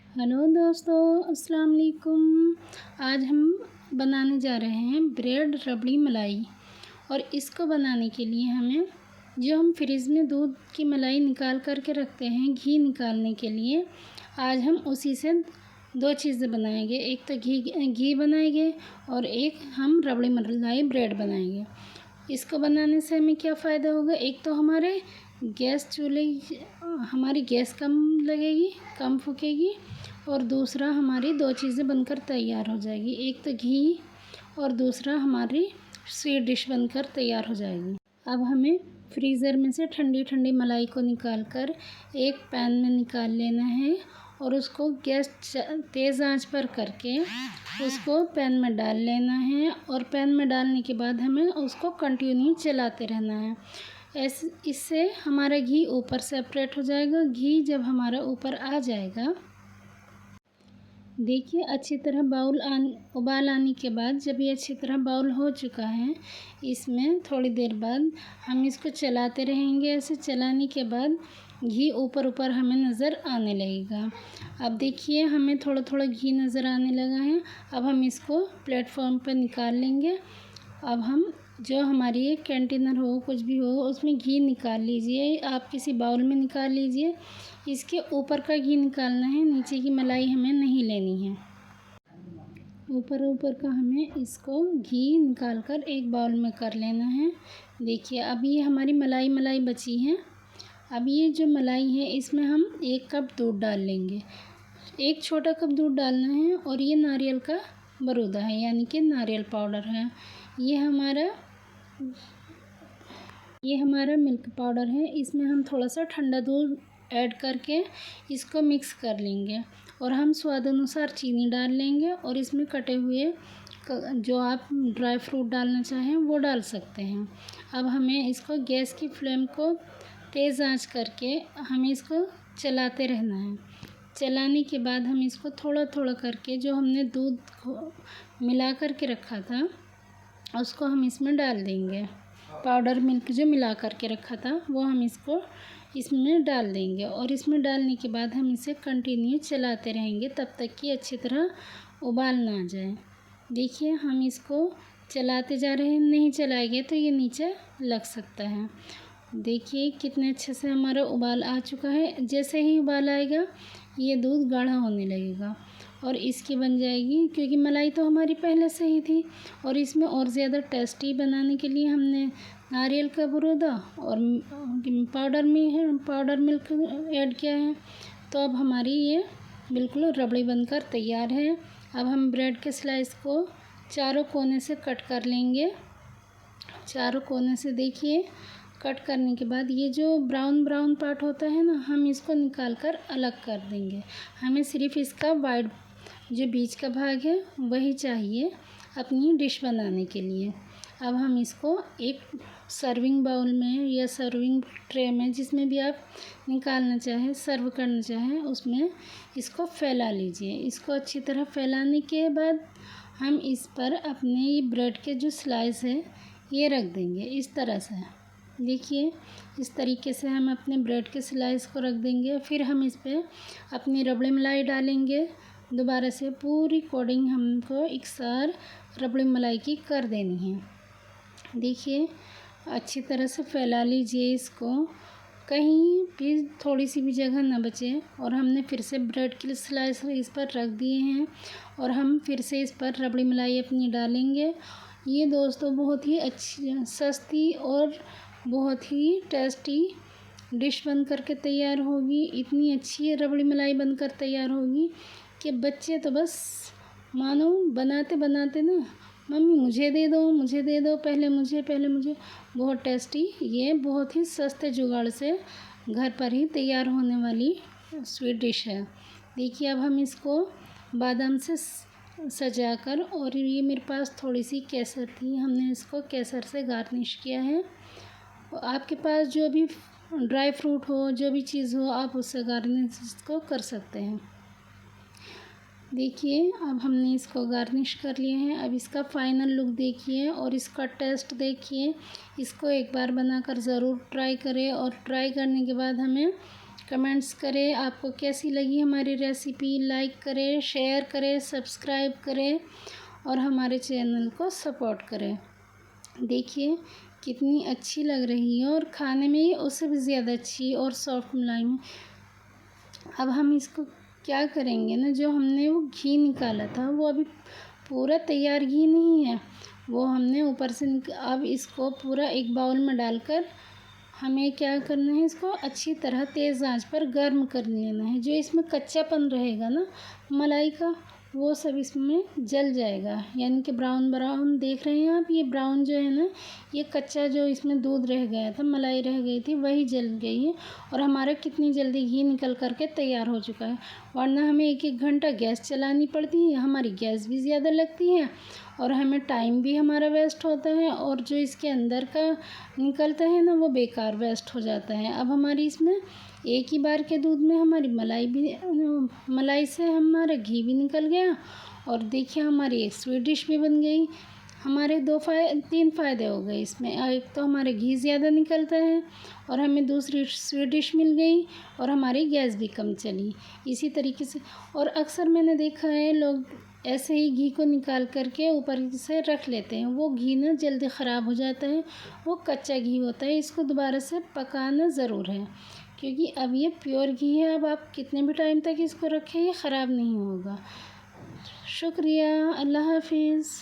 Hello दोस्तों, अस्सलाम वालेकुम। आज हम बनाने जा रहे हैं ब्रेड रबड़ी मलाई। और इसको बनाने के लिए हमें जो हम फ्रिज में दूध की मलाई निकाल कर के रखते हैं घी निकालने के लिए, आज हम उसी से दो चीज़ें बनाएंगे। एक तो घी बनाएंगे और एक हम रबड़ी मलाई ब्रेड बनाएंगे। इसको बनाने से हमें क्या फ़ायदा होगा, एक तो हमारी गैस कम लगेगी, कम फूकेगी, और दूसरा हमारी दो चीज़ें बनकर तैयार हो जाएगी। एक तो घी और दूसरा हमारी स्वीट डिश बनकर तैयार हो जाएगी। अब हमें फ्रीज़र में से ठंडी ठंडी मलाई को निकाल कर एक पैन में निकाल लेना है और उसको गैस तेज़ आंच पर करके उसको पैन में डाल लेना है। और पैन में डालने के बाद हमें उसको कंटिन्यू चलाते रहना है। इससे हमारा घी ऊपर सेपरेट हो जाएगा। घी जब हमारा ऊपर आ जाएगा, देखिए अच्छी तरह उबाल आने के बाद जब ये अच्छी तरह बाउल हो चुका है, इसमें थोड़ी देर बाद हम इसको चलाते रहेंगे। ऐसे चलाने के बाद घी ऊपर ऊपर हमें नज़र आने लगेगा। अब देखिए हमें थोड़ा थोड़ा घी नज़र आने लगा है। अब हम इसको प्लेटफॉर्म पर निकाल लेंगे। अब हम जो हमारी एक कंटेनर हो, कुछ भी हो, उसमें घी निकाल लीजिए। आप किसी बाउल में निकाल लीजिए। इसके ऊपर का घी निकालना है, नीचे की मलाई हमें नहीं लेनी है। ऊपर ऊपर का हमें इसको घी निकाल कर एक बाउल में कर लेना है। देखिए अब ये हमारी मलाई बची है। अब ये जो मलाई है इसमें हम 1 कप दूध डाल लेंगे। एक छोटा कप दूध डालना है। और ये नारियल का बरूदा है, यानी कि नारियल पाउडर है। ये हमारा मिल्क पाउडर है। इसमें हम थोड़ा सा ठंडा दूध ऐड करके इसको मिक्स कर लेंगे। और हम स्वाद अनुसार चीनी डाल लेंगे। और इसमें कटे हुए जो आप ड्राई फ्रूट डालना चाहें वो डाल सकते हैं। अब हमें इसको गैस की फ्लेम को तेज़ आंच करके हमें इसको चलाते रहना है। चलाने के बाद हम इसको थोड़ा थोड़ा करके जो हमने दूध को मिला कर के रखा था उसको हम इसमें डाल देंगे। पाउडर मिल्क जो मिला करके रखा था वो हम इसमें डाल देंगे। और इसमें डालने के बाद हम इसे कंटिन्यू चलाते रहेंगे तब तक कि अच्छी तरह उबाल ना आ जाए। देखिए हम इसको चलाते जा रहे हैं, नहीं चलाएंगे तो ये नीचे लग सकता है। देखिए कितने अच्छे से हमारा उबाल आ चुका है। जैसे ही उबाल आएगा ये दूध गाढ़ा होने लगेगा और इसकी बन जाएगी, क्योंकि मलाई तो हमारी पहले से ही थी। और इसमें और ज़्यादा टेस्टी बनाने के लिए हमने नारियल का बूरा और पाउडर मिल्क ऐड किया है। तो अब हमारी ये बिल्कुल रबड़ी बनकर तैयार है। अब हम ब्रेड के स्लाइस को चारों कोने से कट कर लेंगे। चारों कोने से देखिए कट करने के बाद ये जो ब्राउन ब्राउन पार्ट होता है ना, हम इसको निकाल कर अलग कर देंगे। हमें सिर्फ इसका वाइट जो बीच का भाग है वही चाहिए अपनी डिश बनाने के लिए। अब हम इसको एक सर्विंग बाउल में या सर्विंग ट्रे में, जिसमें भी आप निकालना चाहें, सर्व करना चाहें, उसमें इसको फैला लीजिए। इसको अच्छी तरह फैलाने के बाद हम इस पर अपने ये ब्रेड के जो स्लाइस है ये रख देंगे इस तरह से। देखिए इस तरीके से हम अपने ब्रेड के स्लाइस को रख देंगे। फिर हम इस पर अपनी रबड़ी मलाई डालेंगे। दोबारा से पूरी कोटिंग हमको इकसार रबड़ी मलाई की कर देनी है। देखिए अच्छी तरह से फैला लीजिए इसको, कहीं भी थोड़ी सी भी जगह ना बचे। और हमने फिर से ब्रेड के स्लाइस इस पर रख दिए हैं और हम फिर से इस पर रबड़ी मलाई अपनी डालेंगे। ये दोस्तों बहुत ही अच्छी, सस्ती और बहुत ही टेस्टी डिश बन कर के तैयार होगी। इतनी अच्छी रबड़ी मलाई बनकर तैयार होगी कि बच्चे तो बस मानो बनाते बनाते ना, मम्मी मुझे दे दो, मुझे दे दो, पहले मुझे। बहुत टेस्टी, ये बहुत ही सस्ते जुगाड़ से घर पर ही तैयार होने वाली स्वीट डिश है। देखिए अब हम इसको बादाम से सजाकर, और ये मेरे पास थोड़ी सी केसर थी, हमने इसको केसर से गार्निश किया है। आपके पास जो भी ड्राई फ्रूट हो, जो भी चीज़ हो, आप उससे गार्निश इसको कर सकते हैं। देखिए अब हमने इसको गार्निश कर लिए हैं। अब इसका फ़ाइनल लुक देखिए और इसका टेस्ट देखिए। इसको एक बार बनाकर ज़रूर ट्राई करें और ट्राई करने के बाद हमें कमेंट्स करें आपको कैसी लगी हमारी रेसिपी। लाइक करें, शेयर करें, सब्सक्राइब करें और हमारे चैनल को सपोर्ट करें। देखिए कितनी अच्छी लग रही है और खाने में ये उससे भी ज़्यादा अच्छी और सॉफ्ट मुलायम। अब हम इसको क्या करेंगे ना, जो हमने वो घी निकाला था वो अभी पूरा तैयार घी नहीं है, वो हमने ऊपर से अब इसको पूरा एक बाउल में डालकर हमें क्या करना है, इसको अच्छी तरह तेज़ आंच पर गर्म कर लेना है। जो इसमें कच्चापन रहेगा ना मलाई का, वो सब इसमें जल जाएगा। यानी कि ब्राउन ब्राउन देख रहे हैं आप, ये ब्राउन जो है ना, ये कच्चा जो इसमें दूध रह गया था, मलाई रह गई थी, वही जल गई है और हमारा कितनी जल्दी घी निकल करके तैयार हो चुका है। वरना हमें 1-1 घंटा गैस चलानी पड़ती है, हमारी गैस भी ज़्यादा लगती है और हमें टाइम भी हमारा वेस्ट होता है और जो इसके अंदर का निकलता है ना, वो बेकार वेस्ट हो जाता है। अब हमारी इसमें एक ही बार के दूध में हमारी मलाई से हमारा घी भी निकल गया और देखिए हमारी एक स्वीट डिश भी बन गई। हमारे 3 फ़ायदे हो गए इसमें। एक तो हमारे घी ज़्यादा निकलता है और हमें दूसरी स्वीट डिश मिल गई और हमारी गैस भी कम चली। इसी तरीके से और अक्सर मैंने देखा है लोग ऐसे ही घी को निकाल करके ऊपर से रख लेते हैं, वो घी ना जल्दी ख़राब हो जाता है, वो कच्चा घी होता है। इसको दोबारा से पकाना ज़रूर है क्योंकि अब ये प्योर घी है। अब आप कितने भी टाइम तक इसको रखें ये ख़राब नहीं होगा। शुक्रिया, अल्लाह हाफिज़।